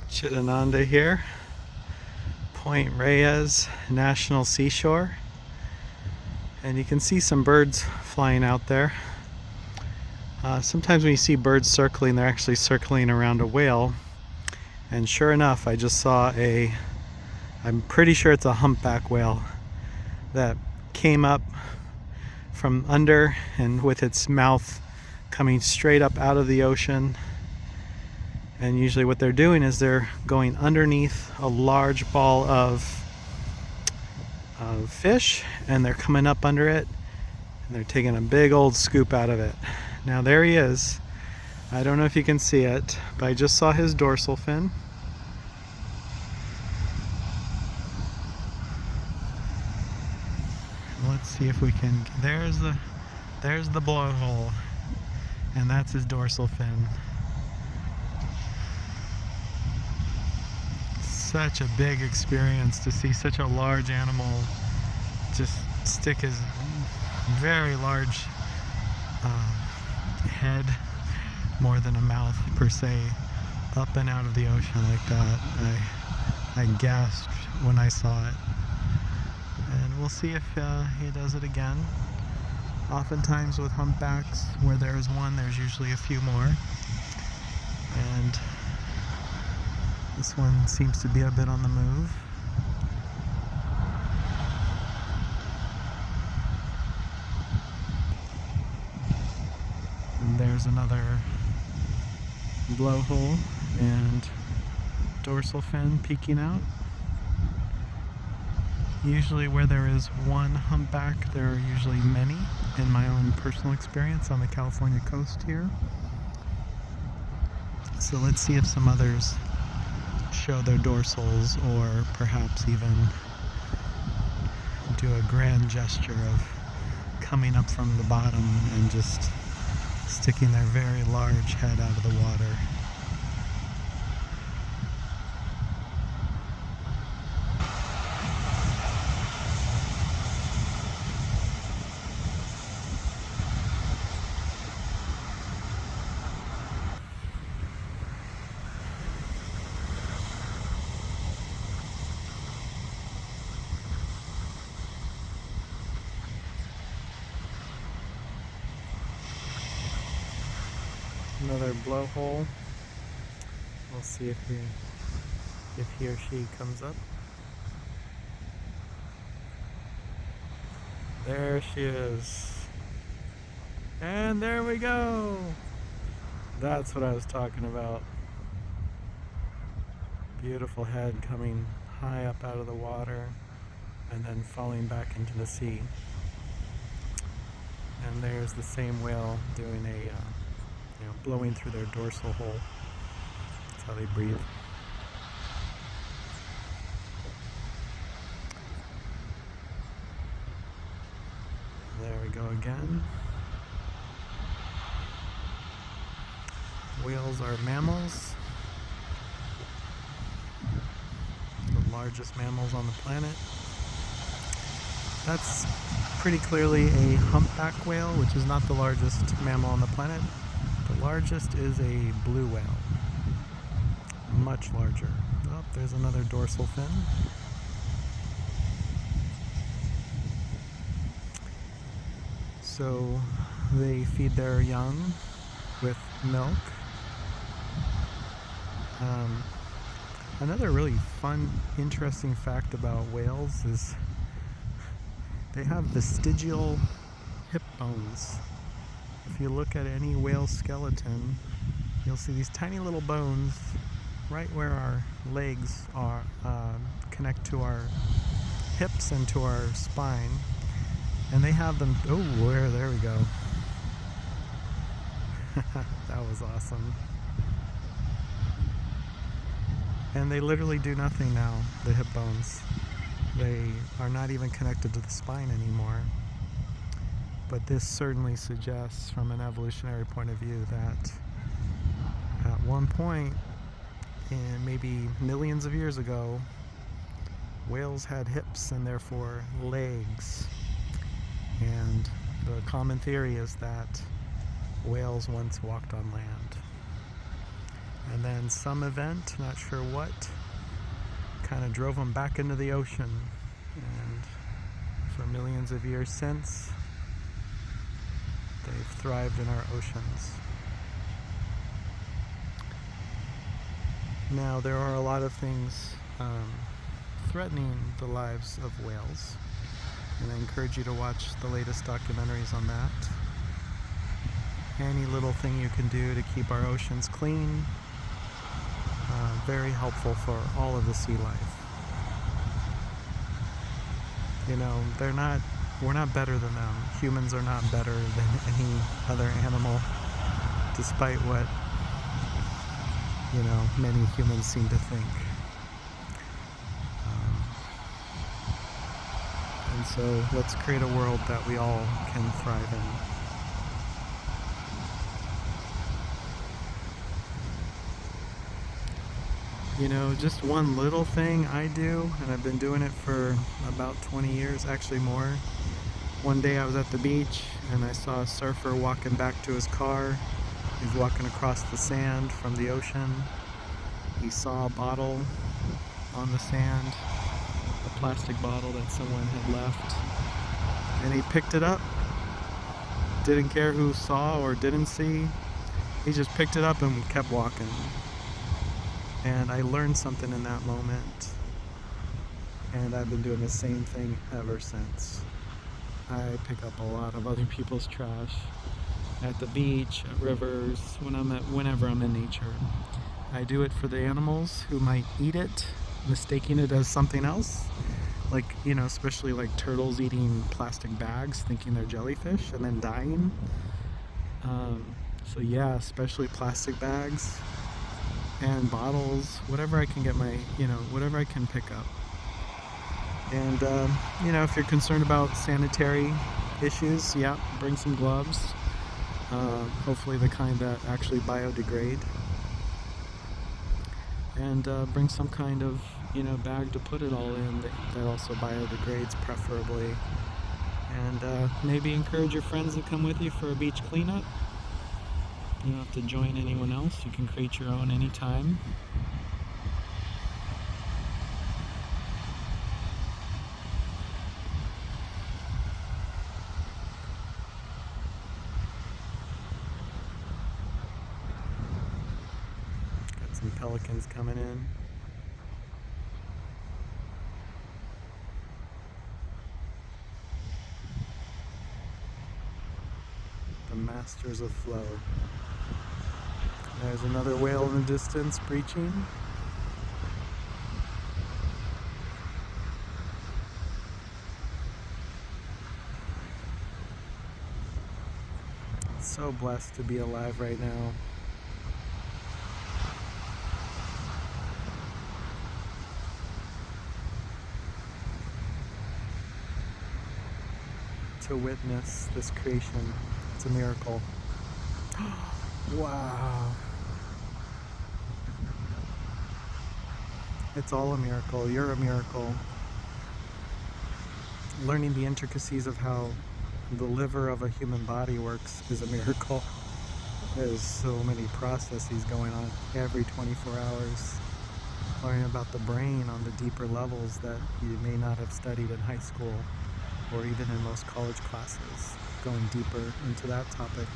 Chitananda here, Point Reyes National Seashore, and you can see some birds flying out there. Sometimes when you see birds circling, they're actually circling around a whale, and sure enough, I just saw I'm pretty sure it's a humpback whale that came up from under and with its mouth coming straight up out of the ocean. And usually what they're doing is they're going underneath a large ball of fish, and they're coming up under it, and they're taking a big old scoop out of it. Now there he is. I don't know if you can see it, but I just saw his dorsal fin. Let's see if we can. There's the blowhole, and that's his dorsal fin. Such a big experience to see such a large animal just stick his very large head, more than a mouth per se, up and out of the ocean like that. I gasped when I saw it, and we'll see if he does it again. Oftentimes with humpbacks, where there is one, there's usually a few more, and this one seems to be a bit on the move. And there's another blowhole and dorsal fin peeking out. Usually where there is one humpback, there are usually many, in my own personal experience on the California coast here. So let's see if some others show their dorsals, or perhaps even do a grand gesture of coming up from the bottom and just sticking their very large head out of the water. Another blowhole. We'll see if he or she comes up. There she is. And there we go. That's what I was talking about. Beautiful head coming high up out of the water and then falling back into the sea. And there's the same whale doing blowing through their dorsal hole. That's how they breathe. There we go again. Whales are mammals. The largest mammals on the planet. That's pretty clearly a humpback whale, which is not the largest mammal on the planet. The largest is a blue whale, much larger. Oh, there's another dorsal fin. So they feed their young with milk. Another really fun, interesting fact about whales is they have vestigial hip bones. If you look at any whale skeleton, you'll see these tiny little bones right where our legs are connect to our hips and to our spine, and they have them. Oh, there we go. That was awesome. And they literally do nothing now, the hip bones. They are not even connected to the spine anymore. But this certainly suggests, from an evolutionary point of view, that at one point, in maybe millions of years ago, whales had hips and therefore legs. And the common theory is that whales once walked on land. And then some event, not sure what, kind of drove them back into the ocean. And for millions of years since, they've thrived in our oceans. Now, there are a lot of things threatening the lives of whales, and I encourage you to watch the latest documentaries on that. Any little thing you can do to keep our oceans clean, very helpful for all of the sea life. You know, we're not better than them. Humans are not better than any other animal, despite what, many humans seem to think. And so let's create a world that we all can thrive in. Just one little thing I do, and I've been doing it for about 20 years, actually more. One day I was at the beach and I saw a surfer walking back to his car. He was walking across the sand from the ocean. He saw a bottle on the sand, a plastic bottle that someone had left, and he picked it up. Didn't care who saw or didn't see. He just picked it up and kept walking. And I learned something in that moment, and I've been doing the same thing ever since. I pick up a lot of other people's trash at the beach, at rivers, whenever I'm in nature. I do it for the animals who might eat it, mistaking it as something else, like, especially like turtles eating plastic bags, thinking they're jellyfish, and then dying. So yeah, especially plastic bags and bottles, whatever I can get whatever I can pick up. And, if you're concerned about sanitary issues, yeah, bring some gloves, hopefully the kind that actually biodegrade. And bring some kind of, bag to put it all in that also biodegrades, preferably. And maybe encourage your friends to come with you for a beach cleanup. You don't have to join anyone else. You can create your own anytime. Got some pelicans coming in. The masters of flow. There's another whale in the distance breaching. So blessed to be alive right now. To witness this creation. It's a miracle. Wow. It's all a miracle. You're a miracle. Learning the intricacies of how the liver of a human body works is a miracle. There's so many processes going on every 24 hours. Learning about the brain on the deeper levels that you may not have studied in high school or even in most college classes. Going deeper into that topic.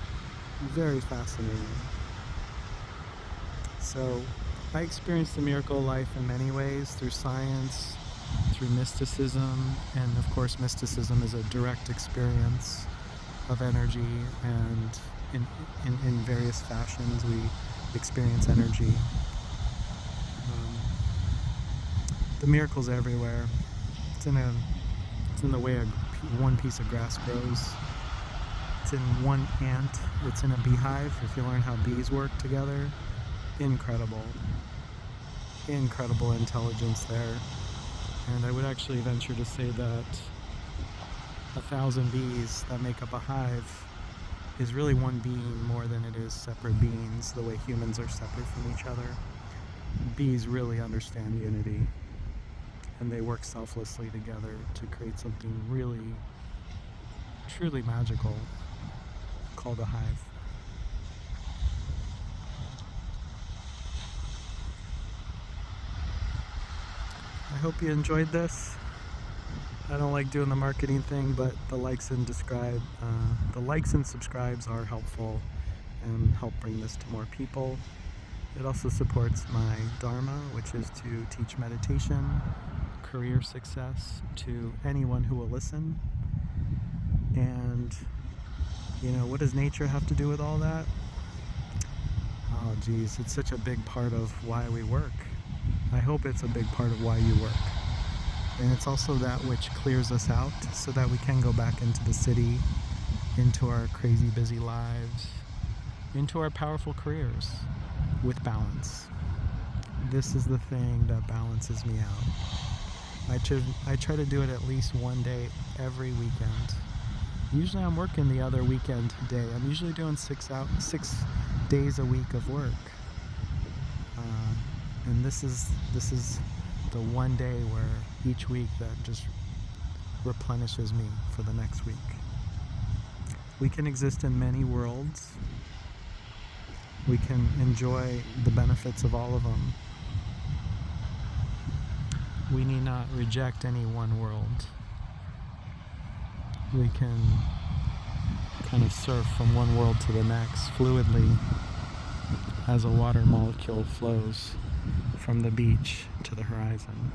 Very fascinating. So, I experienced the miracle of life in many ways, through science, through mysticism, and of course mysticism is a direct experience of energy, and in various fashions we experience energy. The miracle's everywhere. It's in the way one piece of grass grows. It's in one ant. It's in a beehive. If you learn how bees work together, incredible intelligence there. And I would actually venture to say that 1,000 bees that make up a hive is really one being more than it is separate beings, the way humans are separate from each other. Bees really understand unity, and they work selflessly together to create something really, truly magical called a hive. hope you enjoyed this. I don't like doing the marketing thing, but the likes and subscribes are helpful and help bring this to more people. It also supports my dharma, which is to teach meditation, career success to anyone who will listen. And, what does nature have to do with all that? Oh, geez, it's such a big part of why we work. I hope it's a big part of why you work. And it's also that which clears us out so that we can go back into the city, into our crazy busy lives, into our powerful careers with balance. This is the thing that balances me out. I try to do it at least one day every weekend. Usually I'm working the other weekend day. I'm usually doing 6 days a week of work. And this is the one day where each week that just replenishes me for the next week. We can exist in many worlds. We can enjoy the benefits of all of them. We need not reject any one world. We can kind of surf from one world to the next fluidly as a water molecule flows from the beach to the horizon.